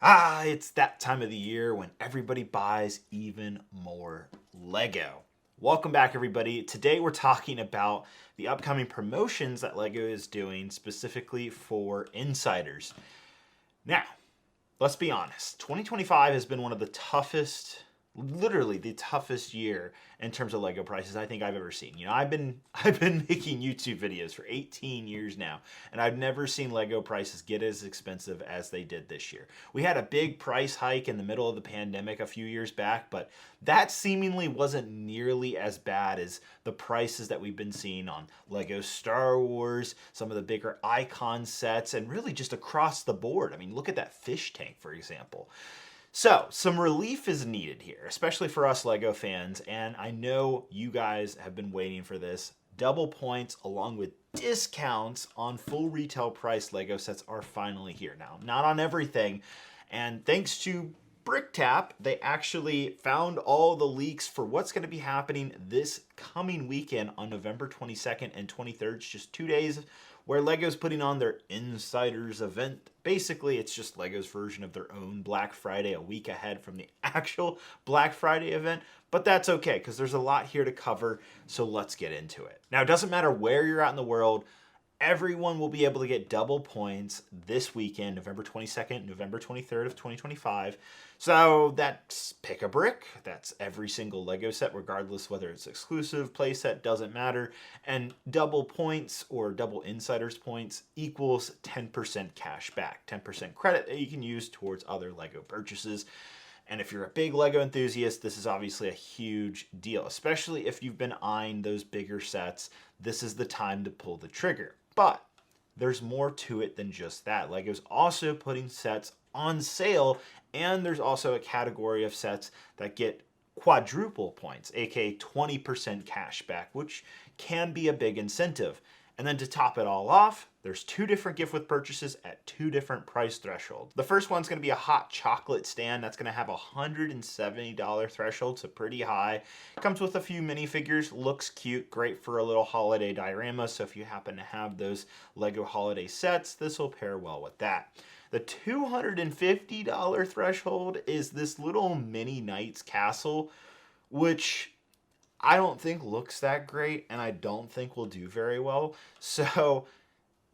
It's that time of the year when everybody buys even more Lego. Welcome back, everybody. Today we're talking about the upcoming promotions that Lego is doing specifically for insiders. Now, let's be honest. 2025 has been one of the toughest, literally the toughest year in terms of Lego prices I think I've ever seen. I've been making YouTube videos for 18 years now, and I've never seen Lego prices get as expensive as they did this year. We had a big price hike in the middle of the pandemic a few years back, but that seemingly wasn't nearly as bad as the prices that we've been seeing on Lego Star Wars, some of the bigger icon sets, and really just across the board. I mean, look at that fish tank, for example. So, some relief is needed here, especially for us Lego fans, and I know you guys have been waiting for this. Double points along with discounts on full retail price Lego sets are finally here. Now, not on everything, and thanks to BrickTap, they actually found all the leaks for what's going to be happening this coming weekend on November 22nd and 23rd. It's just 2 days where Lego's putting on their Insiders event. Basically, it's just Lego's version of their own Black Friday a week ahead from the actual Black Friday event. But that's okay, because there's a lot here to cover, so let's get into it. Now, it doesn't matter where you're at in the world, everyone will be able to get double points this weekend, November 22nd, November 23rd of 2025. So that's pick a brick. That's every single Lego set, regardless whether it's exclusive, playset, doesn't matter. And double points or double insiders points equals 10% cash back, 10% credit that you can use towards other Lego purchases. And if you're a big Lego enthusiast, this is obviously a huge deal, especially if you've been eyeing those bigger sets. This is the time to pull the trigger. But there's more to it than just that. Lego's also putting sets on sale, and there's also a category of sets that get quadruple points, aka 20% cash back, which can be a big incentive. And then to top it all off, there's 2 different gift with purchases at 2 different price thresholds. The first one's going to be a hot chocolate stand that's going to have a $170 threshold, so pretty high. Comes with a few minifigures, looks cute, great for a little holiday diorama, so if you happen to have those Lego holiday sets, this will pair well with that. The $250 threshold is this little mini Knight's Castle, which I don't think looks that great, and I don't think will do very well. So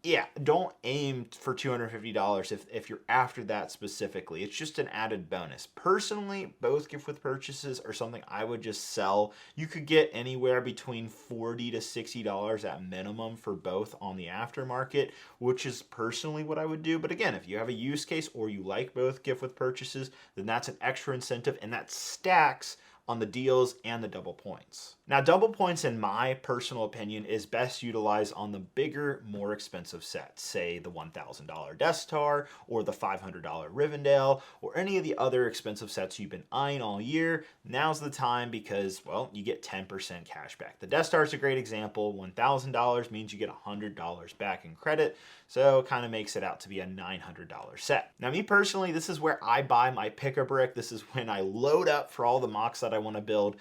yeah, don't aim for $250 if you're after that specifically. It's just an added bonus. Personally, both gift with purchases are something I would just sell. You could get anywhere between $40 to $60 at minimum for both on the aftermarket, which is personally what I would do. But again, if you have a use case or you like both gift with purchases, then that's an extra incentive, and that stacks on the deals and the double points. Now, double points, in my personal opinion, is best utilized on the bigger, more expensive sets, say the $1,000 Death Star or the $500 Rivendell or any of the other expensive sets you've been eyeing all year. Now's the time because, well, you get 10% cash back. The Death Star is a great example. $1,000 means you get $100 back in credit, so it kind of makes it out to be a $900 set. Now, me personally, this is where I buy my pick-a-brick. This is when I load up for all the mocks that I want to build.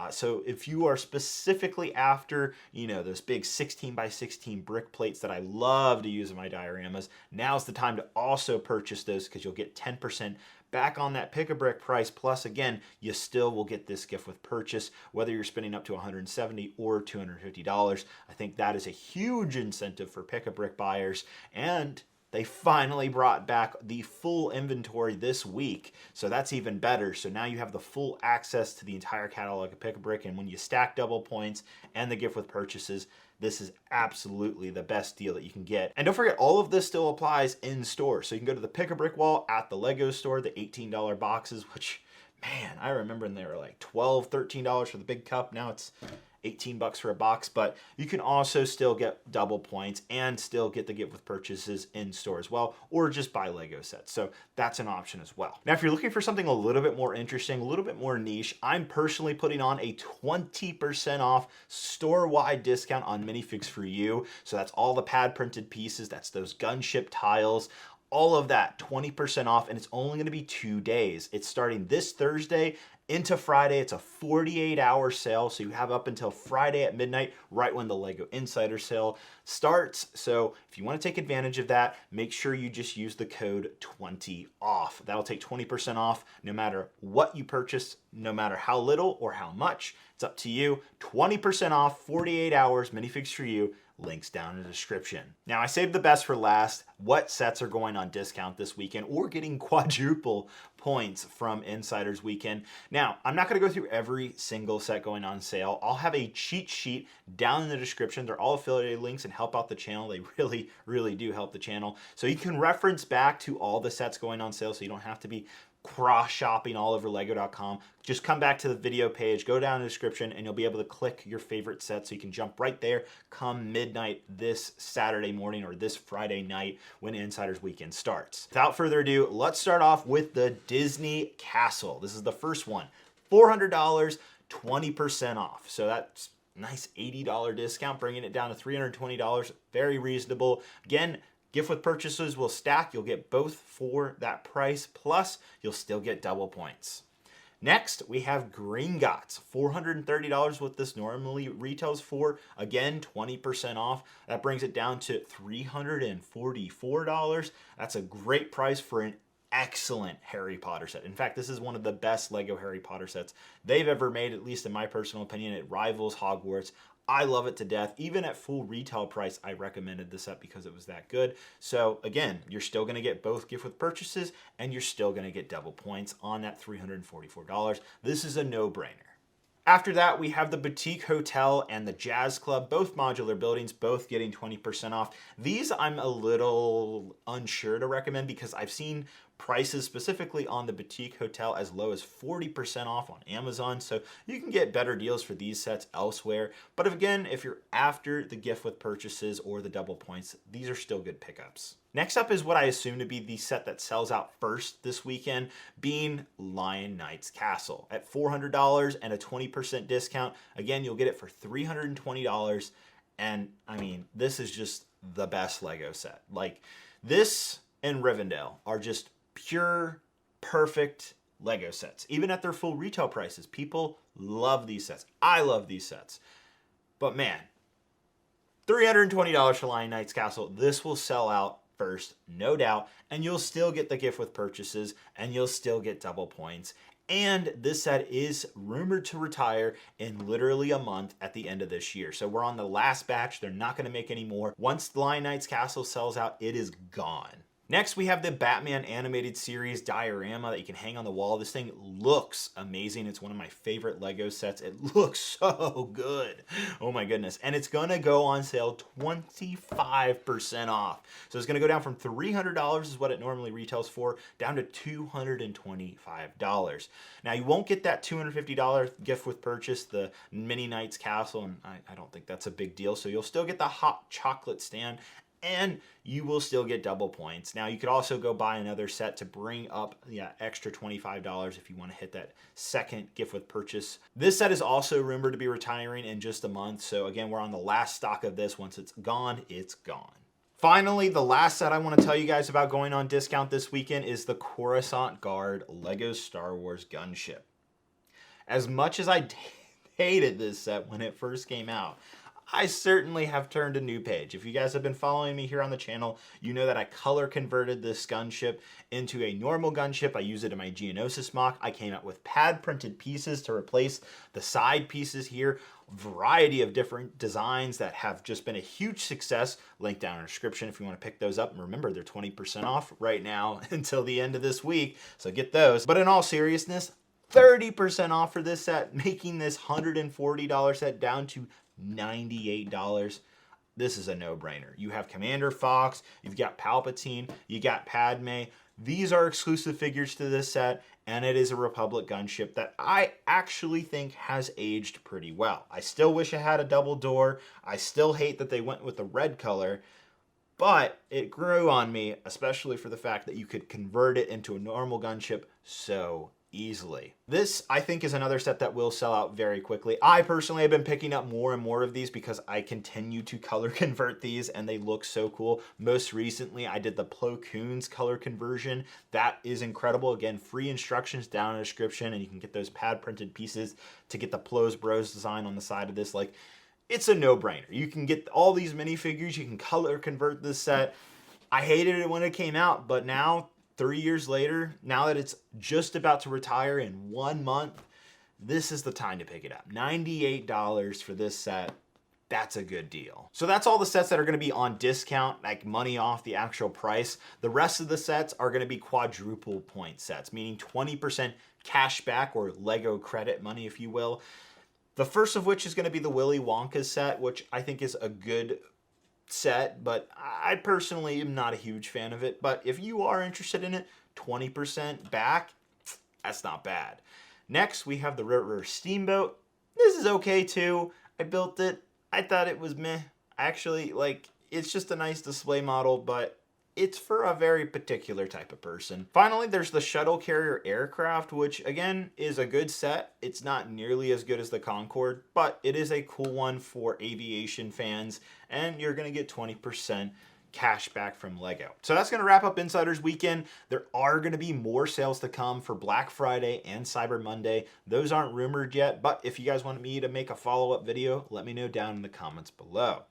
So if you are specifically after, those big 16 by 16 brick plates that I love to use in my dioramas, now's the time to also purchase those, because you'll get 10% back on that pick-a-brick price. Plus, again, you still will get this gift with purchase, whether you're spending up to $170 or $250. I think that is a huge incentive for pick-a-brick buyers, and they finally brought back the full inventory this week, so that's even better. So now you have the full access to the entire catalog of Pick-a-Brick, and when you stack double points and the gift with purchases, this is absolutely the best deal that you can get. And don't forget, all of this still applies in store. So you can go to the Pick-a-Brick wall at the Lego store, the $18 boxes, which, man, I remember when they were like $12, $13 for the big cup. Now it's $18 for a box, but you can also still get double points and still get the gift with purchases in store as well, or just buy Lego sets. So that's an option as well. Now, if you're looking for something a little bit more interesting, a little bit more niche, I'm personally putting on a 20% off store-wide discount on minifigs for you. So that's all the pad printed pieces. That's those gunship tiles. all of that 20% off, and it's only going to be 2 days. It's starting this Thursday into Friday. It's a 48-hour sale, so you have up until Friday at midnight, right when the LEGO Insider Sale starts. So if you want to take advantage of that, make sure you just use the code 20OFF. That'll take 20% off no matter what you purchase, no matter how little or how much. It's up to you. 20% off, 48 hours, minifigs for you. Links down in the description. Now, I saved the best for last. What sets are going on discount this weekend or getting quadruple points from Insiders Weekend? Now, I'm not going to go through every single set going on sale. I'll have a cheat sheet down in the description. They're all affiliated links and help out the channel. They really, really do help the channel. So you can reference back to all the sets going on sale so you don't have to be cross-shopping all over lego.com. Just come back to the video page, go down in the description, and you'll be able to click your favorite set so you can jump right there come midnight this Saturday morning or this Friday night when Insiders Weekend starts. Without further ado, let's start off with the Disney Castle. This is the first one. $400, 20% off. So that's nice $80 discount, bringing it down to $320. Very reasonable. Again, gift with purchases will stack. You'll get both for that price, plus you'll still get double points. Next, we have Gringotts, $430 what this normally retails for. Again, 20% off. That brings it down to $344. That's a great price for an excellent Harry Potter set. In fact, this is one of the best LEGO Harry Potter sets they've ever made, at least in my personal opinion. It rivals Hogwarts. I love it to death. Even at full retail price, I recommended this set because it was that good. So again, you're still going to get both gift with purchases and you're still going to get double points on that $344. This is a no-brainer. After that, we have the Boutique Hotel and the Jazz Club, both modular buildings, both getting 20% off. These I'm a little unsure to recommend because I've seen prices specifically on the Boutique Hotel as low as 40% off on Amazon, so you can get better deals for these sets elsewhere. But if you're after the gift with purchases or the double points, these are still good pickups. Next up is what I assume to be the set that sells out first this weekend, being Lion Knight's Castle. At $400 and a 20% discount, again, you'll get it for $320. And I mean, this is just the best LEGO set. Like, this and Rivendell are just pure, perfect LEGO sets. Even at their full retail prices, people love these sets. I love these sets. But man, $320 for Lion Knight's Castle. This will sell out first, no doubt, and you'll still get the gift with purchases, and you'll still get double points. And this set is rumored to retire in literally a month at the end of this year. So we're on the last batch. They're not going to make any more. Once the Lion Knight's Castle sells out, it is gone. Next, we have the Batman animated series diorama that you can hang on the wall. This thing looks amazing. It's one of my favorite LEGO sets. It looks so good. Oh my goodness. And it's going to go on sale 25% off. So it's going to go down from $300 is what it normally retails for, down to $225. Now, you won't get that $250 gift with purchase, the Mini Knight's Castle, and I don't think that's a big deal. So you'll still get the hot chocolate stand, and you will still get double points. Now, you could also go buy another set to bring up the extra $25 if you want to hit that second gift with purchase. This set is also rumored to be retiring in just a month. So again, we're on the last stock of this. Once it's gone, it's gone. Finally, the last set I want to tell you guys about going on discount this weekend is the Coruscant Guard LEGO Star Wars gunship. As much as I hated this set when it first came out, I certainly have turned a new page. If you guys have been following me here on the channel, you know that I color converted this gunship into a normal gunship. I use it in my Geonosis mock. I came out with pad printed pieces to replace the side pieces here. Variety of different designs that have just been a huge success. Link down in the description if you want to pick those up. And remember, they're 20% off right now until the end of this week, so get those. But in all seriousness, 30% off for this set, making this $140 set down to $98. This is a no-brainer. You have Commander Fox, you've got Palpatine, you got Padme. These are exclusive figures to this set, and it is a Republic gunship that I actually think has aged pretty well. I still wish it had a double door. I still hate that they went with the red color, but it grew on me, especially for the fact that you could convert it into a normal gunship so easily. This, I think, is another set that will sell out very quickly. I personally have been picking up more and more of these because I continue to color convert these and they look so cool. Most recently, I did the Plo Koon's color conversion. That is incredible. Again, free instructions down in the description, and you can get those pad printed pieces to get the Plo's Bros design on the side of this. Like, it's a no-brainer. You can get all these minifigures. You can color convert this set. I hated it when it came out, but now, 3 years later, now that it's just about to retire in 1 month, this is the time to pick it up. $98 for this set. That's a good deal. So that's all the sets that are going to be on discount, like money off the actual price. The rest of the sets are going to be quadruple point sets, meaning 20% cash back or Lego credit money, if you will. The first of which is going to be the Willy Wonka set, which I think is a good set, but I personally am not a huge fan of it. But if you are interested in it, 20% back, that's not bad. Next, we have the River Steamboat. This is okay too. I built it. I thought it was meh. Actually, like, it's just a nice display model, but it's for a very particular type of person. Finally, there's the Shuttle Carrier Aircraft, which again is a good set. It's not nearly as good as the Concorde, but it is a cool one for aviation fans, and you're gonna get 20% cash back from Lego. So that's gonna wrap up Insiders Weekend. There are gonna be more sales to come for Black Friday and Cyber Monday. Those aren't rumored yet, but if you guys want me to make a follow-up video, let me know down in the comments below.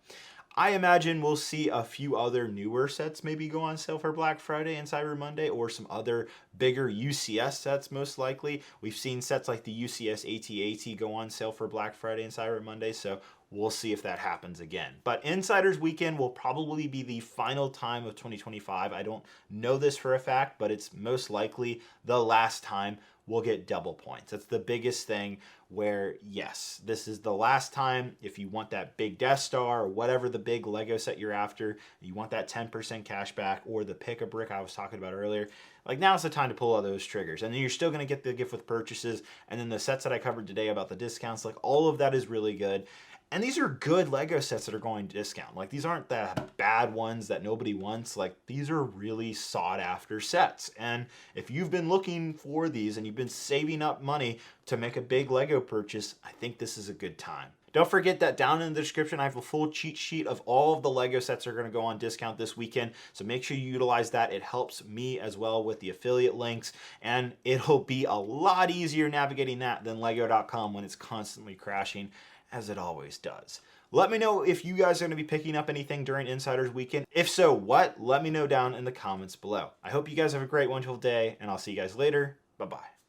I imagine we'll see a few other newer sets maybe go on sale for Black Friday and Cyber Monday, or some other bigger UCS sets most likely. We've seen sets like the UCS AT-AT go on sale for Black Friday and Cyber Monday, so we'll see if that happens again. But Insiders Weekend will probably be the final time of 2025. I don't know this for a fact, but it's most likely the last time we'll get double points. That's the biggest thing where, yes, this is the last time. If you want that big Death Star or whatever the big Lego set you're after, you want that 10% cash back or the Pick-a-Brick I was talking about earlier, like, now's the time to pull all those triggers. And then you're still going to get the gift with purchases. And then the sets that I covered today about the discounts, like, all of that is really good. And these are good Lego sets that are going to discount. Like, these aren't the bad ones that nobody wants. Like, these are really sought after sets. And if you've been looking for these and you've been saving up money to make a big Lego purchase, I think this is a good time. Don't forget that down in the description, I have a full cheat sheet of all of the Lego sets that are going to go on discount this weekend. So make sure you utilize that. It helps me as well with the affiliate links. And it'll be a lot easier navigating that than Lego.com when it's constantly crashing, as it always does. Let me know if you guys are going to be picking up anything during Insiders Weekend. If so, what? Let me know down in the comments below. I hope you guys have a great, wonderful day, and I'll see you guys later. Bye-bye.